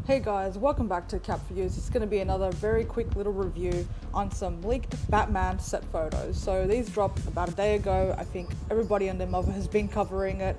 Hey guys, welcome back to Cap for Use. It's going to be another very quick little review on some leaked Batman set photos. So these dropped about a day ago. I think everybody and their mother has been covering it.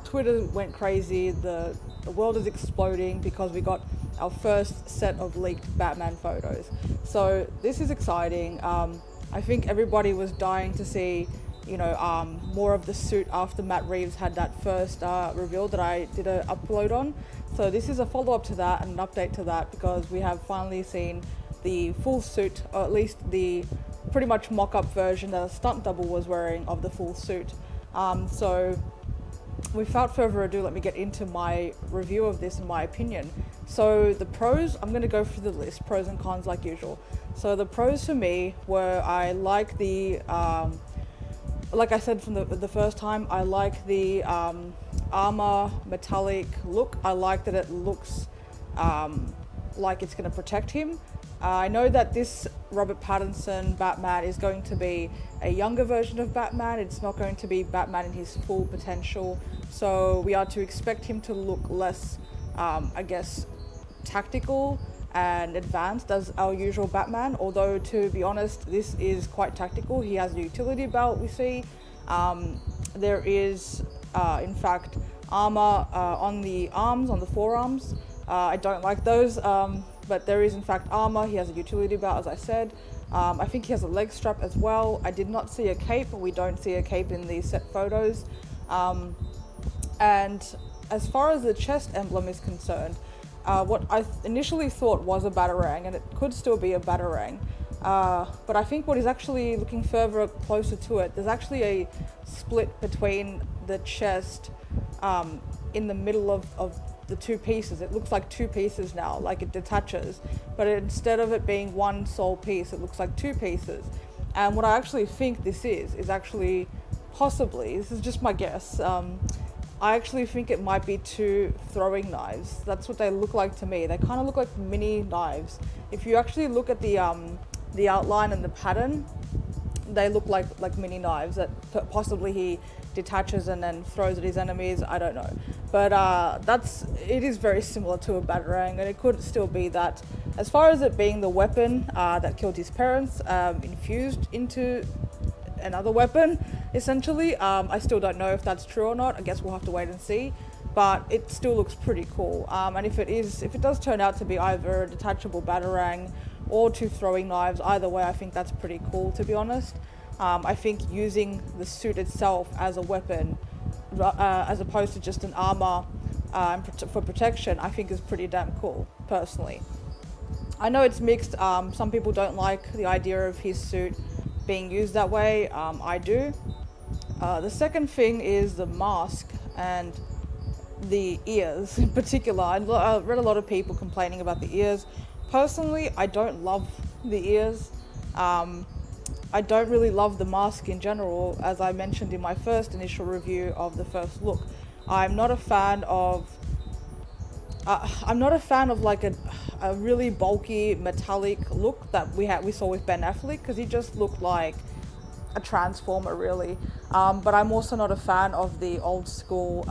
Twitter went crazy. The world is exploding because we got our first set of leaked Batman photos. So this is exciting. I think everybody was dying to see more of the suit after Matt Reeves had that first reveal that I did an upload on. So this is a follow-up to that and an update to that because we have finally seen the full suit, or at least the pretty much mock-up version that a stunt double was wearing of the full suit. So without further ado, let me get into my review of this and my opinion. So the pros, I'm going to go through the list, pros and cons like usual. So the pros for me were I like the like I said from the first time, I like the armor metallic look. I like that it looks like it's going to protect him. I know that this Robert Pattinson Batman is going to be a younger version of Batman. It's not going to be Batman in his full potential. So we are to expect him to look less, tactical and advanced as our usual Batman, although to be honest this is quite tactical. He has a utility belt, we see. There is in fact armor on the arms, on the forearms. I don't like those, but there is in fact armor. He has a utility belt, as I said. I think he has a leg strap as well. I did not see a cape. We don't see a cape in these set photos. And as far as the chest emblem is concerned, what I initially thought was a Batarang, and it could still be a Batarang, but I think what is actually looking closer to it, there's actually a split between the chest in the middle of the two pieces. It looks like two pieces now, like it detaches, but instead of it being one sole piece, it looks like two pieces. And what I actually think this is actually possibly, this is just my guess, I actually think it might be two throwing knives. That's what they look like to me. They kind of look like mini knives. If you actually look at the outline and the pattern, they look like mini knives that possibly he detaches and then throws at his enemies. I don't know, but it is very similar to a Batarang, and it could still be that. As far as it being the weapon that killed his parents, infused into another weapon, essentially, I still don't know if that's true or not. I guess we'll have to wait and see, but it still looks pretty cool. And if it does turn out to be either a detachable Batarang or two throwing knives, either way, I think that's pretty cool, to be honest. I think using the suit itself as a weapon, as opposed to just an armor for protection, I think is pretty damn cool, personally. I know it's mixed. Some people don't like the idea of his suit being used that way. I do. The second thing is the mask and the ears in particular. I read a lot of people complaining about the ears. Personally, I don't love the ears. I don't really love the mask in general, as I mentioned in my first initial review of the first look. I'm not a fan of like a really bulky metallic look that we saw with Ben Affleck, because he just looked like a transformer, really. But I'm also not a fan of the old school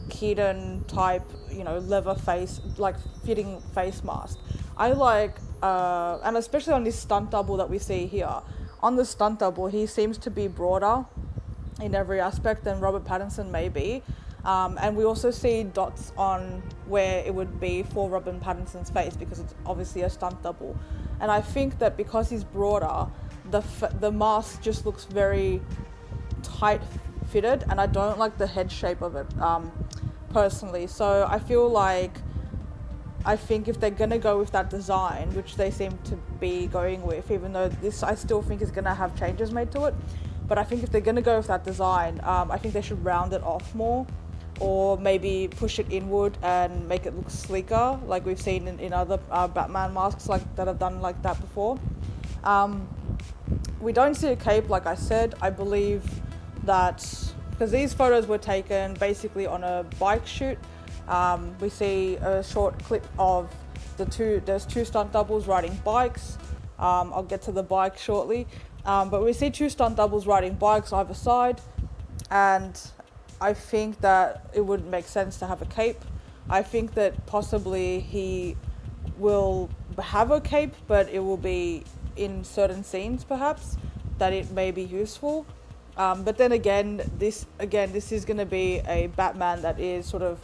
Keaton type, leather face, like fitting face mask. I like, and especially on this stunt double that we see here. On the stunt double, he seems to be broader in every aspect than Robert Pattinson may be. And we also see dots on where it would be for Robert Pattinson's face, because it's obviously a stunt double. And I think that because he's broader, the mask just looks very tight fitted, and I don't like the head shape of it, personally. So I think if they're gonna go with that design, which they seem to be going with, even though this I still think is gonna have changes made to it, but I think if they're gonna go with that design, I think they should round it off more, or maybe push it inward and make it look sleeker, like we've seen in other Batman masks that have done like that before. We don't see a cape, like I said. I believe that because these photos were taken basically on a bike shoot. We see a short clip of there's two stunt doubles riding bikes. I'll get to the bike shortly. But we see two stunt doubles riding bikes either side, and I think that it would make sense to have a cape I think that possibly he will have a cape, but it will be in certain scenes perhaps that it may be useful. But then again, this is going to be a Batman that is sort of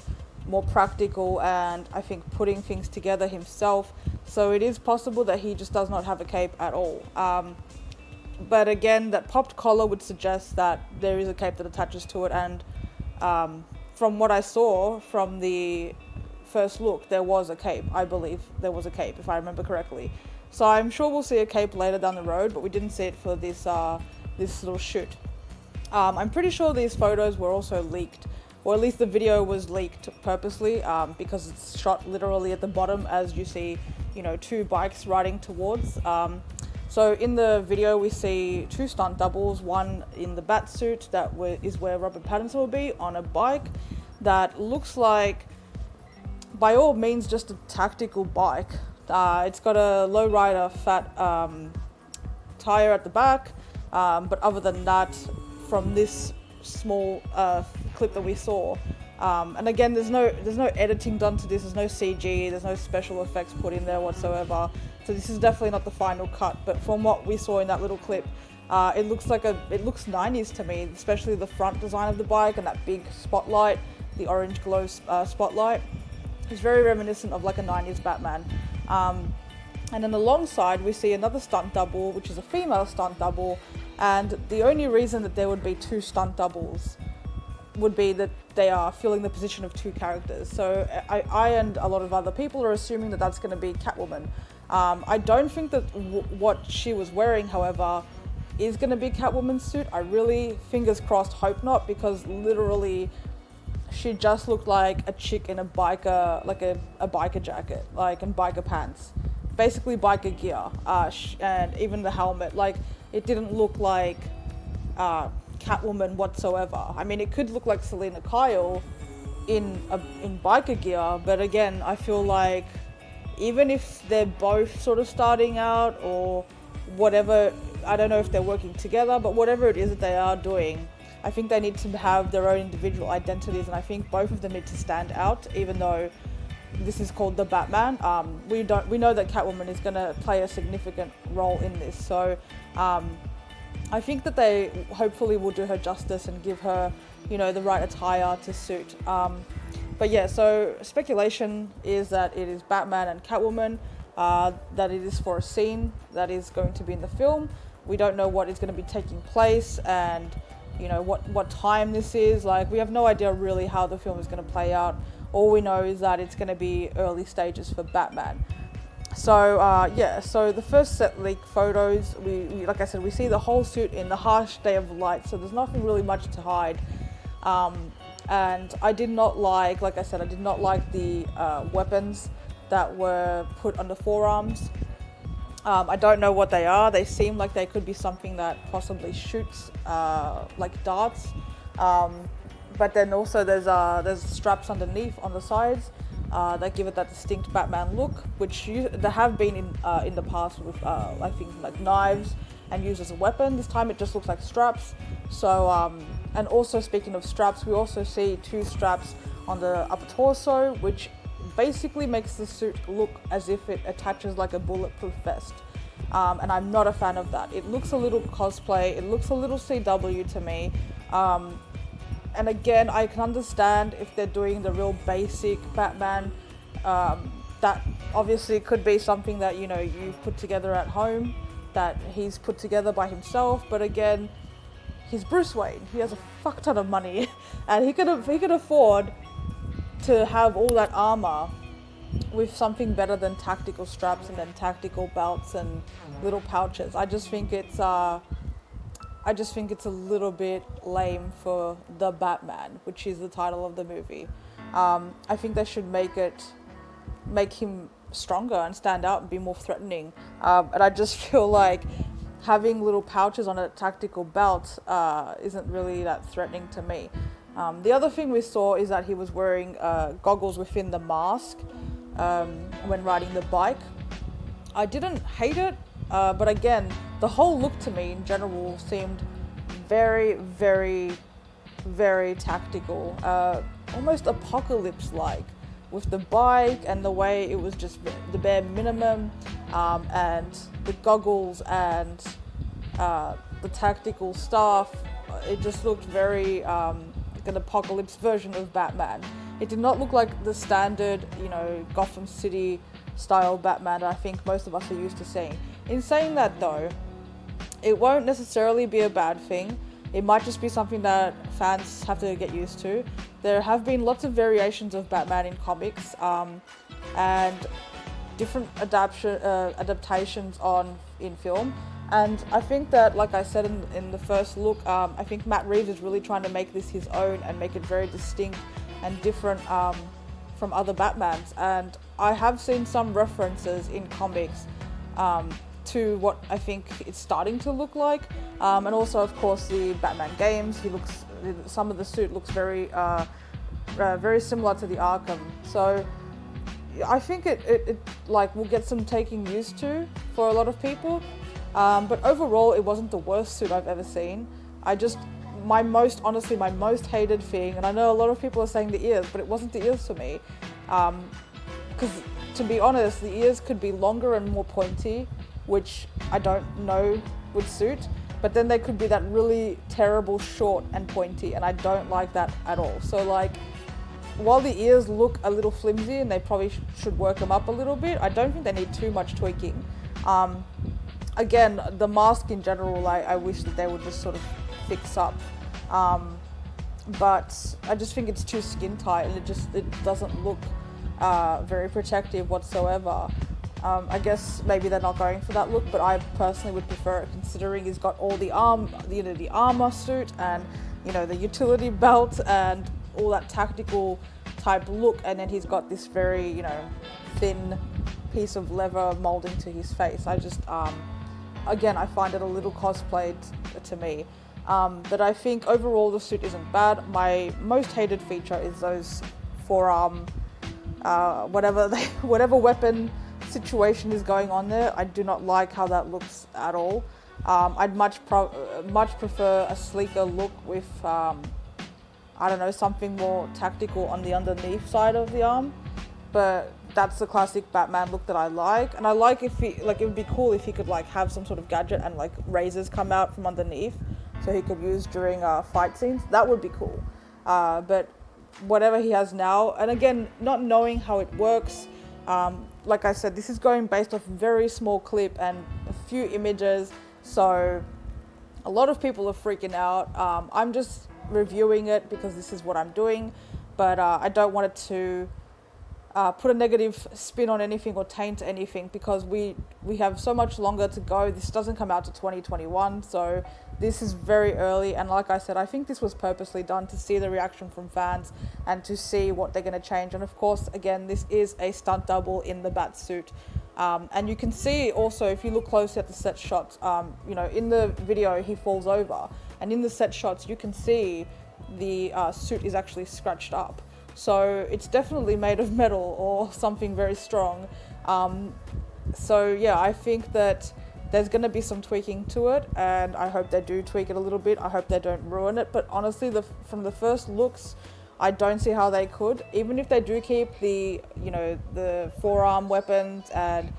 more practical and I think putting things together himself. So it is possible that he just does not have a cape at all. But again, that popped collar would suggest that there is a cape that attaches to it, and from what I saw from the first look, there was a cape. I believe there was a cape, if I remember correctly. So I'm sure we'll see a cape later down the road, but we didn't see it for this little shoot. I'm pretty sure these photos were also leaked, or at least the video was leaked purposely, because it's shot literally at the bottom as you see, two bikes riding towards. So in the video we see two stunt doubles, one in the bat suit that is where Robert Pattinson will be, on a bike that looks like, by all means, just a tactical bike. It's got a lowrider fat tire at the back, but other than that, from this small clip that we saw, and again, there's no editing done to this. There's no CG. There's no special effects put in there whatsoever. So this is definitely not the final cut. But from what we saw in that little clip, it looks 90s to me, especially the front design of the bike and that big spotlight, the orange glow spotlight. It's very reminiscent of like a 90s Batman. And then alongside we see another stunt double, which is a female stunt double. And the only reason that there would be two stunt doubles would be that they are filling the position of two characters. So I and a lot of other people are assuming that that's going to be Catwoman. I don't think that what she was wearing, however, is going to be Catwoman's suit. I really, fingers crossed, hope not, because literally she just looked like a chick in a biker, like a biker jacket, and biker pants. Basically biker gear, and even the helmet, it didn't look like Catwoman whatsoever. I mean, it could look like Selena Kyle in biker gear, but again, I feel like even if they're both sort of starting out or whatever, I don't know if they're working together, but whatever it is that they are doing, I think they need to have their own individual identities, and I think both of them need to stand out, even though this is called the Batman. We know that Catwoman is going to play a significant role in this, so I think that they hopefully will do her justice and give her, the right attire to suit. But yeah, so speculation is that it is Batman and Catwoman, that it is for a scene that is going to be in the film. We don't know what is going to be taking place and, what time this is. We have no idea really how the film is going to play out. All we know is that it's going to be early stages for Batman. So so the first set leak photos, we like I said, we see the whole suit in the harsh day of light, so there's nothing really much to hide. And I did not like the weapons that were put on the forearms. I don't know what they are. They seem like they could be something that possibly shoots like darts. But then also there's straps underneath on the sides that give it that distinct Batman look, which there have been in the past with I think like knives and used as a weapon. This time it just looks like straps. So and also speaking of straps, we also see two straps on the upper torso, which basically makes the suit look as if it attaches like a bulletproof vest. And I'm not a fan of that. It looks a little cosplay, it looks a little CW to me. And again, I can understand if they're doing the real basic Batman, that obviously could be something that, you put together at home, that he's put together by himself. But again, he's Bruce Wayne. He has a fuck ton of money and he could afford to have all that armor with something better than tactical straps and then tactical belts and little pouches. I just think it's a little bit lame for The Batman, which is the title of the movie. I think they should make him stronger and stand out and be more threatening. And I just feel like having little pouches on a tactical belt isn't really that threatening to me. The other thing we saw is that he was wearing goggles within the mask when riding the bike. I didn't hate it, but again, the whole look to me in general seemed very, very, very tactical, almost apocalypse-like. with the bike and the way it was just the bare minimum, and the goggles and the tactical stuff. It just looked very like an apocalypse version of Batman. It did not look like the standard, Gotham City style Batman that I think most of us are used to seeing. In saying that though, it won't necessarily be a bad thing. It might just be something that fans have to get used to. There have been lots of variations of Batman in comics, and different adaptations in film. And I think that, like I said in the first look, I think Matt Reeves is really trying to make this his own and make it very distinct and different from other Batmans. And I have seen some references in comics to what I think it's starting to look like. And also, of course, the Batman games. Some of the suit looks very similar to the Arkham. So I think it will get some taking used to for a lot of people. But overall, it wasn't the worst suit I've ever seen. My most hated thing, and I know a lot of people are saying the ears, but it wasn't the ears for me. Because to be honest, the ears could be longer and more pointy, which I don't know would suit. But then they could be that really terrible short and pointy, and I don't like that at all. So while the ears look a little flimsy and they probably should work them up a little bit, I don't think they need too much tweaking. Again, the mask in general, I wish that they would just sort of fix up. But I just think it's too skin tight and it doesn't look very protective whatsoever. I guess maybe they're not going for that look, but I personally would prefer it, considering he's got all the the armor suit and the utility belt and all that tactical type look, and then he's got this very thin piece of leather molding to his face. I just again, I find it a little cosplayed to me. But I think overall the suit isn't bad. My most hated feature is those forearm, whatever weapon situation is going on there. I do not like how that looks at all. I'd much prefer a sleeker look with, something more tactical on the underneath side of the arm. But that's the classic Batman look that I like. And I like it would be cool if he could have some sort of gadget and razors come out from underneath so he could use during fight scenes. That would be cool. But whatever he has now, and again, not knowing how it works, like I said, this is going based off a very small clip and a few images, so a lot of people are freaking out. I'm just reviewing it because this is what I'm doing, but I don't want it to put a negative spin on anything or taint anything, because we have so much longer to go. This doesn't come out to 2021, so this is very early. And like I said, I think this was purposely done to see the reaction from fans and to see what they're going to change. And of course, again, this is a stunt double in the bat suit. And you can see also, if you look closely at the set shots, in the video he falls over, and in the set shots you can see the suit is actually scratched up. So it's definitely made of metal or something very strong. So yeah, I think that there's going to be some tweaking to it, and I hope they do tweak it a little bit. I hope they don't ruin it. But honestly, from the first looks, I don't see how they could. Even if they do keep the forearm weapons and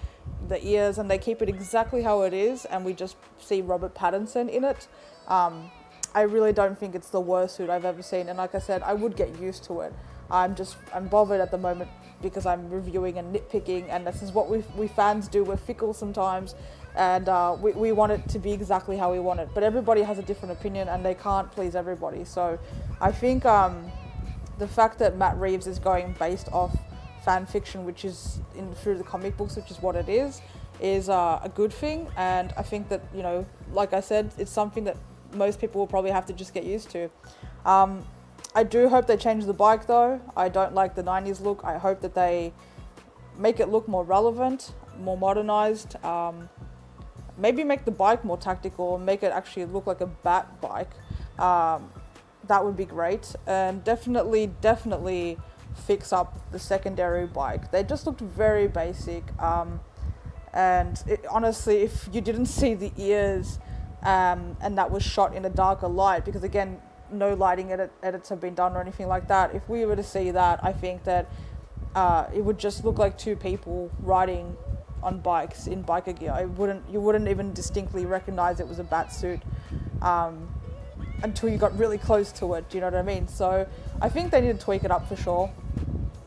the ears, and they keep it exactly how it is, and we just see Robert Pattinson in it, I really don't think it's the worst suit I've ever seen. And like I said, I would get used to it. I'm bothered at the moment because I'm reviewing and nitpicking, and this is what we fans do. We're fickle sometimes, and we want it to be exactly how we want it. But everybody has a different opinion, and they can't please everybody. So I think the fact that Matt Reeves is going based off fan fiction, which is through the comic books, which is what it is a good thing. And I think that, like I said, it's something that most people will probably have to just get used to. I do hope they change the bike though. I don't like the 90s look. I hope that they make it look more relevant, more modernized. Maybe make the bike more tactical and make it actually look like a bat bike. That would be great. And definitely fix up the secondary bike. They just looked very basic. And honestly, if you didn't see the ears and that was shot in a darker light, because again, no lighting edits have been done or anything like that. If we were to see that, I think that it would just look like two people riding on bikes in biker gear. You wouldn't even distinctly recognize it was a bat suit until you got really close to it. Do you know what I mean? So I think they need to tweak it up for sure.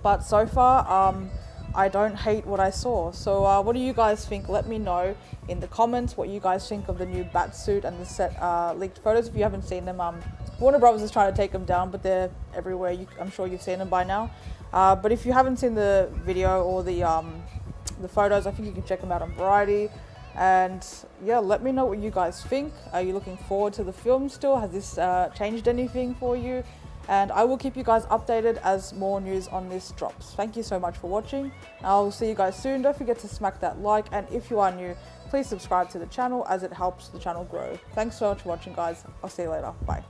But so far, I don't hate what I saw. So what do you guys think? Let me know in the comments what you guys think of the new bat suit and the set leaked photos. If you haven't seen them, Warner Brothers is trying to take them down, but they're everywhere. I'm sure you've seen them by now. But if you haven't seen the video or the photos, I think you can check them out on Variety. And yeah, let me know what you guys think. Are you looking forward to the film still? Has this changed anything for you? And I will keep you guys updated as more news on this drops. Thank you so much for watching. I'll see you guys soon. Don't forget to smack that like, and if you are new, please subscribe to the channel as it helps the channel grow. Thanks so much for watching, guys. I'll see you later. Bye.